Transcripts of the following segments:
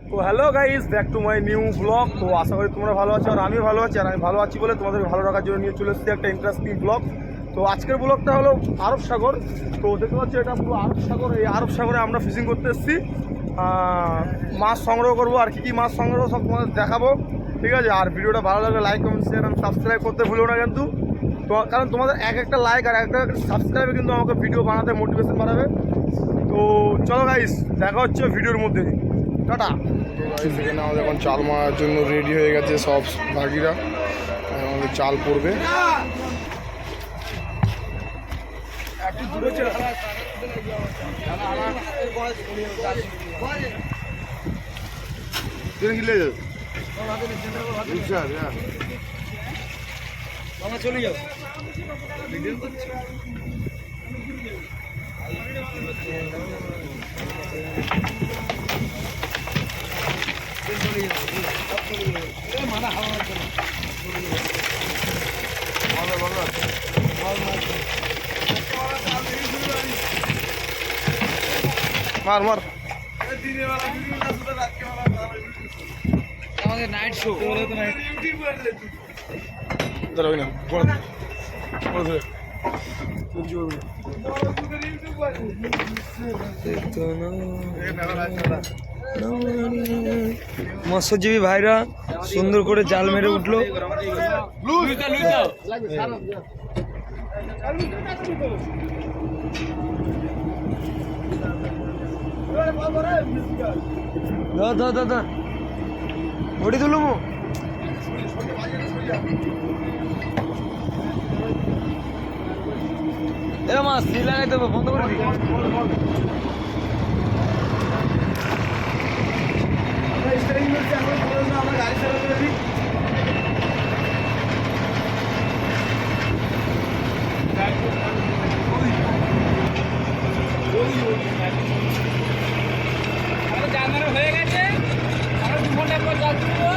তো hello guys, back to my new blog. তো আশা করি তোমরা ভালো আছো আর আমিও ভালো আছি। আর আমি ভালো আছি বলে তোমাদের ভালো রাখার জন্য নিয়ে চলে এসেছি একটা ইন্টারেস্টিং ব্লগ। তো আজকের ব্লগটা হলো আরব সাগর। তো দেখতে পাচ্ছি এটা পুরো আরব সাগর। এই আরব সাগরে আমরা ফিশিং করতে এসেছি, মাছ সংগ্রহ করবো আর কী মাছ সংগ্রহ সব তোমাদের দেখাবো, ঠিক আছে। আর ভিডিওটা ভালো লাগলে লাইক কমেন্ট শেয়ার আর সাবস্ক্রাইব করতে ভুলো না কিন্তু। তো কারণ তোমাদের একটা লাইক আর একটা সাবস্ক্রাইবে কিন্তু আমাকে ভিডিও বানাতে মোটিভেশন বাড়াবে। তো চলো গাইস, দেখা হচ্ছে ভিডিওর মধ্যে। টাটা। এখানে আমাদের এখন চাল মারার জন্য রেডি হয়ে গেছে সব ভাগিরা। আমাদের চাল পড়বে। চলে যাও। মার মার আমাদের নাইট শো। দাঁড়াবি না মৎস্যজীবী ভাইরা সুন্দর করে জাল মেরে উঠলো। দাদা ওটি তুলুম এরা মাছ সিল লাগাই দেবো, বন্ধ করে দিই। আমরা গাড়ি চালাতে দিই। হয়ে গেছে, আমরা 2 ঘন্টা পর জাল তুলবো।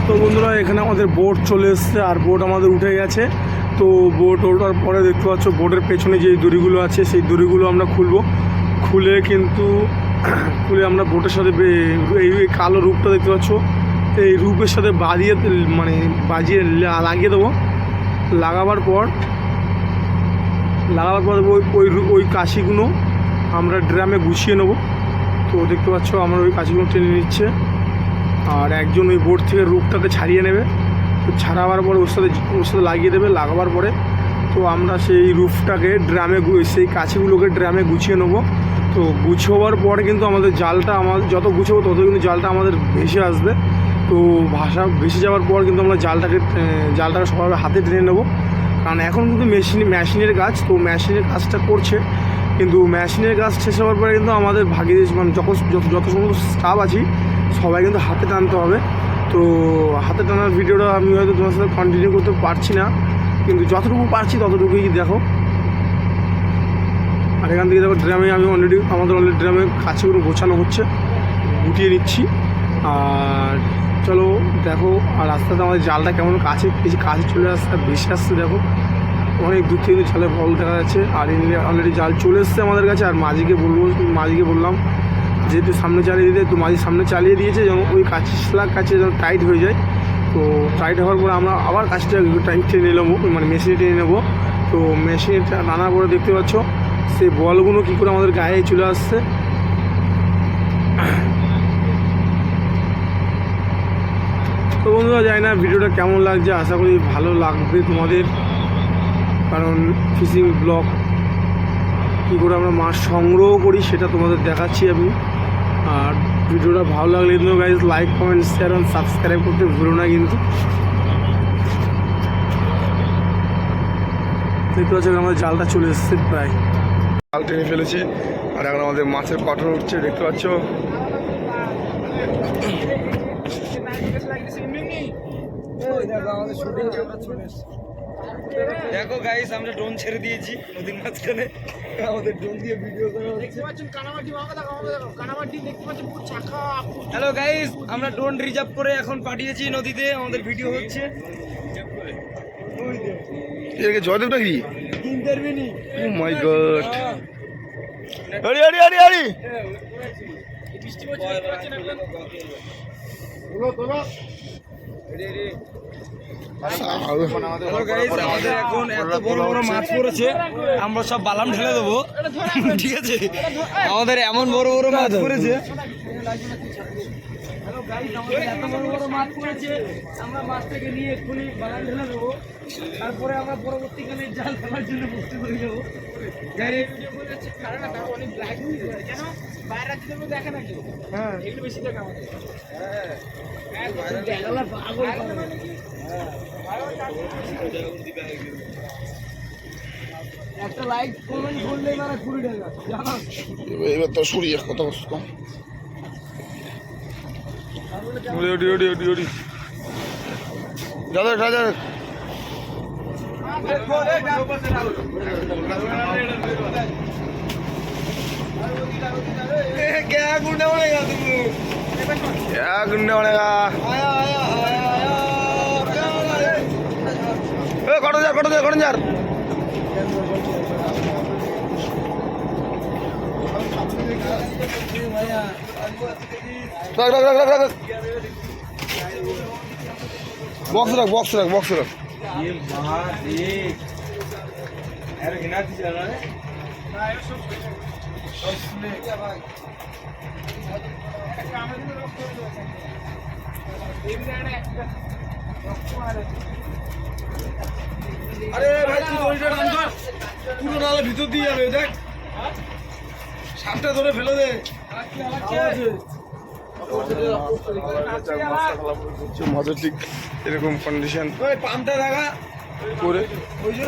তো বন্ধুরা, এখানে আমাদের বোট চলে এসছে আর বোট আমাদের উঠে গেছে। তো বোট ওঠার পরে দেখতে পাচ্ছ বোটের পেছনে যে দড়িগুলো আছে সেই দড়িগুলো আমরা খুলে খুলে আমরা বোটের সাথে এই কালো রূপটা দেখতে পাচ্ছ, এই রূপের সাথে বাজিয়ে লাগিয়ে দেবো। লাগাবার পর ওই কাশিগুলো আমরা ড্রামে গুছিয়ে নেবো। তো দেখতে পাচ্ছ আমরা ওই কাশিগুলো টেনে নিচ্ছে আর একজন ওই বোট থেকে রূপটাকে ছাড়িয়ে নেবে। তো ছাড়াবার পরে ওর সাথে লাগিয়ে দেবে। লাগাবার পরে তো আমরা সেই রূপটাকে সেই কাছিগুলোকে ড্রামে গুছিয়ে নেবো। তো গুছোবার পরে কিন্তু আমাদের জালটা যত গুছোবো তত কিন্তু জালটা আমাদের ভেসে আসবে। তো ভেসে যাওয়ার পর কিন্তু আমরা জালটাকে সবাই হাতে টেনে নেবো। কারণ এখন কিন্তু মেশিনের কাজ, তো মেশিনের কাজটা করছে। কিন্তু মেশিনের কাজ শেষ হওয়ার পরে কিন্তু আমাদের যত সমস্ত স্টাফ আছি সবাই কিন্তু হাতে টানতে হবে। তো হাতে টানার ভিডিওটা আমি হয়তো তোমার সাথে কন্টিনিউ করতে পারছি না, কিন্তু যতটুকু পারছি ততটুকুই দেখো। আর এখান থেকে দেখো ড্রামে আমাদের অলরেডি ড্রামে কাছেগুলো গোছানো হচ্ছে, গুটিয়ে নিচ্ছি। আর চলো দেখো, আর আস্তে আস্তে আমাদের জালটা কেমন কাছে চলে আসছে, বেশি আসছে। দেখো অনেক দূর থেকে জালে বল দেখা যাচ্ছে। আর অলরেডি জাল চলে এসছে আমাদের কাছে। আর মাঝিকে বললাম যেহেতু সামনে চালিয়ে দিতে, তো মাঝি সামনে চালিয়ে দিয়েছে যেন ওই কাছে যেন টাইট হয়ে যায়। তো টাইট হওয়ার পরে আমরা আবার কাছটা টাইট টেনে নেবো, মেশিনে টেনে নেবো। তো মেশিনে টানার পরে দেখতে পাচ্ছ সেই বলগুলো কী করে আমাদের গায়ে চলে আসছে। তো বন্ধুরা, জানি না ভিডিওটা কেমন লাগছে, আশা করি ভালো লাগবে তোমাদের। কারণ ফিশিং ব্লগ কী করে আমরা মাছ সংগ্রহ করি সেটা তোমাদের দেখাচ্ছি আমি। আর ভিডিওটা ভালো লাগলে কিন্তু গাইজ লাইক কমেন্ট শেয়ার আর সাবস্ক্রাইব করতে ভুলো না কিন্তু। দেখতে পাচ্ছি আমাদের জালটা চলে এসছে, প্রায় জাল টেনে ফেলেছি। আর এখন আমাদের মাছের পাঠর উঠছে, দেখতে পাচ্ছ। দেখো গাইস আমরা ড্রোন ছেড়ে দিয়েছি নদীর মাঝখানে আমাদের ড্রোন দিয়ে ভিডিও করা হচ্ছে। হ্যালো গাইস আমরা ড্রোন রিজার্ভ করে এখন পাঠিয়েছি নদীতে, আমাদের ভিডিও হচ্ছে। এদিকে জয়দেবটা কি? ইন্টারভিউ ও মাই গড, আরে আরে আরে আরে বৃষ্টি পড়ছে দেখতে পাচ্ছেন এখন। হ্যালো গাইস আমাদের এখন এত বড় বড় মাছ পড়েছে, আমরা সব বালাম ঢেলে দেবো, ঠিক আছে? আমাদের এমন বড় বড় মাছ পড়েছে। হ্যালো গাইস আমাদের এত বড় বড় মাছ পড়েছে, আমরা মাছটাকে নিয়ে এক্ষুনি বালাম ঢেলে দেবো, তারপরে আমরা পরবর্তীকালে জাল ফেলার জন্য প্রস্তুত হয়ে যাবো। হ্যাঁ এগুলো বেশি দেখা আমাদের। একটা লাইক কমেন্ট করলে মানে 20 টাকা জানো। এবার তো সরিয়ে কত কম ওডি ওডি ওডি ওডি ওডি দাদা দাদা क्या गुंडा बनेगा तुम? क्या गुंडा बनेगा? आया आया आया आया ए कटो जा कटो जा कटो जा रख रख रख रख बॉक्स रख बॉक्स रख बॉक्स रख ये बात देख अरे गिना थी चला रे अरे भाई तू দড়িটা টান কর, পুরো নালে ভিতর দিয়ে যাবে, দেখ সাপটা ধরে ফেলে দে। মাঝে ঠিক এরকম কন্ডিশন ওই পাম্পটা দেখা করে ওই যে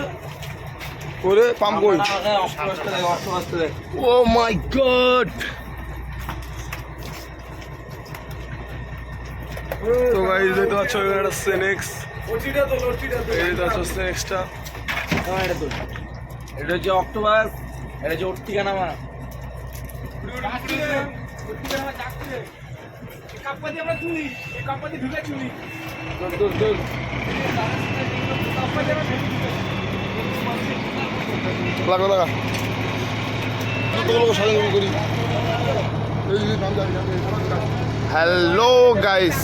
করে পাম্প কই অক্টোপাসটা দেখ। ও মাই গড তো গাইস দেখতে পাচ্ছ এটা সেনেক্স লটিটা তো এই দেখতে পাচ্ছ সেনেক্সটা হ্যাঁ এটা তো এটা হচ্ছে অক্টোপাস, এটা হচ্ছে ওর্টিকা নামা। লাগা লাগা হ্যালো গাইস,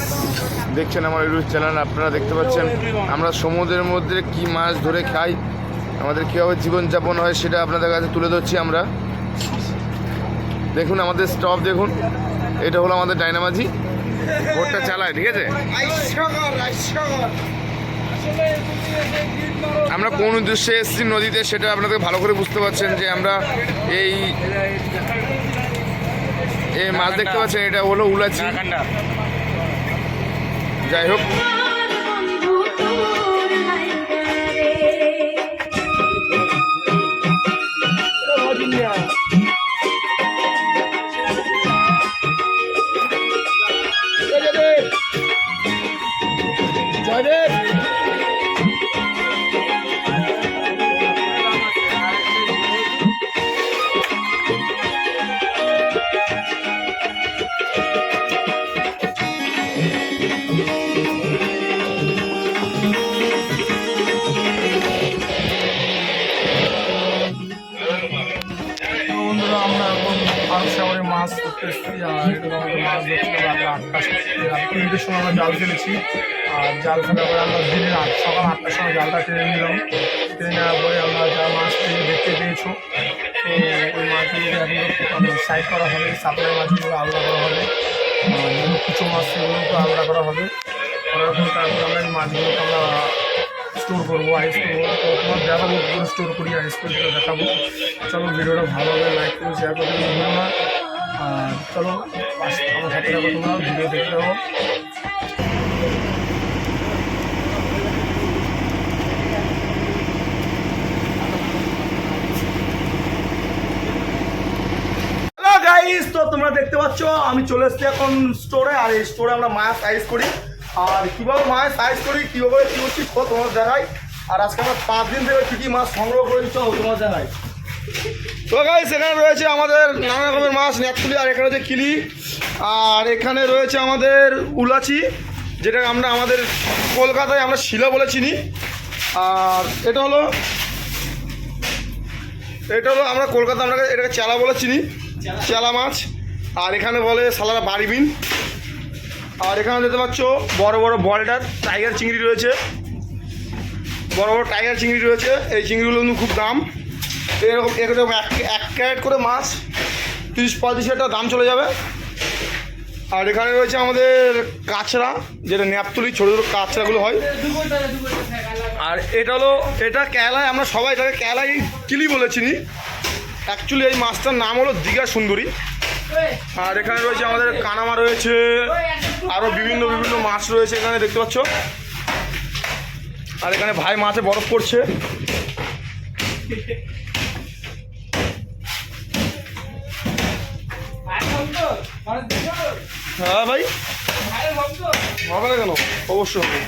দেখছেন আমার ইউটিউব চ্যানেল। আপনারা দেখতে পাচ্ছেন আমরা সমুদ্রের মধ্যে কি মাছ ধরে খাই, আমাদের কীভাবে জীবনযাপন হয় সেটা আপনাদের কাছে তুলে ধরছি আমরা। দেখুন আমাদের স্টপ, দেখুন এটা হলো আমাদের ডাইনামাজি, বোটটা চালায়, ঠিক আছে? আমরা কোন উদ্দেশ্যে এসেছি নদীতে সেটা আপনাদের ভালো করে বুঝতে পারছেন যে আমরা এই মাছ দেখতে পাচ্ছেন, এটা হলো উলাচি। যাই হোক বন্ধুরা আমরা এখন আরব সাগরে মাছ ধরতে এসেছি, আর এটা আমাদের মাছ ধরতে রাত 3টের সময় আমরা জাল ফেলেছি। আর জাল ফেলার পরে আমরা দিনে সকাল 8টার সময় জালটা টেনে নিলাম, টেনে নেওয়ার পরে আমরা যা মাছ দেখতে পেয়েছো, তো ওই মাছগুলোকে এখন সাইড করা হবে, সাপ্লাই মাছগুলো আলাদা করা হবে, কুচো মাছ সেগুলোকে আলাদা করা হবে। করার পর তারপর আমরা এই মাছগুলোকে আমরা স্টোর করবো, আইস করবো, তো তোমার দেখাবো পুরো স্টোর করি, আইস করে সেটা দেখাবো। চলো ভিডিওটা ভালো হবে, লাইক করে শেয়ার করতে ভুলো না। আর চলো আমার সাথে থাকো, তোমরা ভিডিও দেখতে থাকো। হ্যালো গাইস, তো তোমরা দেখতে পাচ্ছ আমি চলে এসেছি এখন স্টোরে, আর এই স্টোরে আমরা মাছ আইস করি। আর কীভাবে মাছ আইস করি, কীভাবে কী করছি তোমরা দেখাই। আর আজকে আমরা 5 দিন থেকে কী কী মাছ সংগ্রহ করেছি চলো তোমার দেখাই। তো গাইস এখানে রয়েছে আমাদের নানা রকমের মাছ, নেতকুলি, আর এখানে রয়েছে কিলি, আর এখানে রয়েছে আমাদের উলাচি, যেটা আমরা আমাদের কলকাতায় আমরা শিলা বলে চিনি। আর এটা হলো আমরা কলকাতা আমরা এটাকে চেলা বলে চিনি, চেলা মাছ। আর এখানে বলে সালারা বাড়িবিন। আর এখানে দেখতে পাচ্ছ বড় বড় বলডার টাইগার চিংড়ি রয়েছে, বড় বড় টাইগার চিংড়ি রয়েছে। এই চিংড়িগুলো কিন্তু খুব দাম, এরকম এরকম 1 ক্যারেট করে মাছ 30-35 হাজার টাকা দাম চলে যাবে। আর এখানে রয়েছে আমাদের কাঁচরা, যেটা নেপতুলি, ছোটো ছোটো কাঁচরাগুলো হয়। আর এটা কেলায়, আমরা সবাই এটাকে কেলাই কিলি বলে চিনি। অ্যাকচুয়ালি এই মাছটার নাম হলো দীঘা সুন্দরী। আর এখানে রয়েছে আমাদের কানামা রয়েছে, আরও বিভিন্ন বিভিন্ন মাছ রয়েছে এখানে দেখতে পাচ্ছ। আর এখানে ভাই মাছে বরফ করছে। হ্যাঁ ভাই, হবে না কেন, অবশ্যই হবে।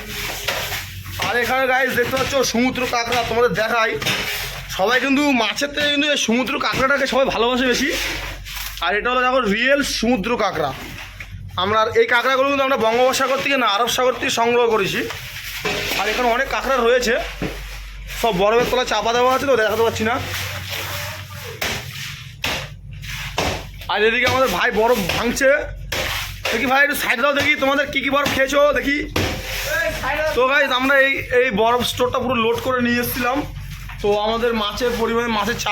আর এখানে গাইস দেখতে পাচ্ছ সমুদ্র কাঁকড়া, তোমাদের দেখাই। সবাই কিন্তু মাছের থেকে কিন্তু এই সমুদ্র কাঁকড়াটাকে সবাই ভালোবাসে বেশি। আর এটা হলো দেখো রিয়েল সমুদ্র কাঁকড়া। আমরা এই কাঁকড়াগুলো কিন্তু আমরা বঙ্গোপসাগর থেকে না, আরব সাগর থেকে সংগ্রহ করেছি। আর এখানে অনেক কাঁকড়া রয়েছে, সব বরফের তলায় চাপা দেওয়া আছে, তো দেখাতে পাচ্ছি না। আর এদিকে আমাদের ভাই বরফ ভাঙছে, দেখি ভাই একটু সাইড দাও দেখি তোমাদের কী কী বরফ খেয়েছো দেখি। তো গাইস আমরা এই বরফ স্টোরটা পুরো লোড করে নিয়ে এসেছিলাম। তো আমাদের মাছের পরিমাণে মাছের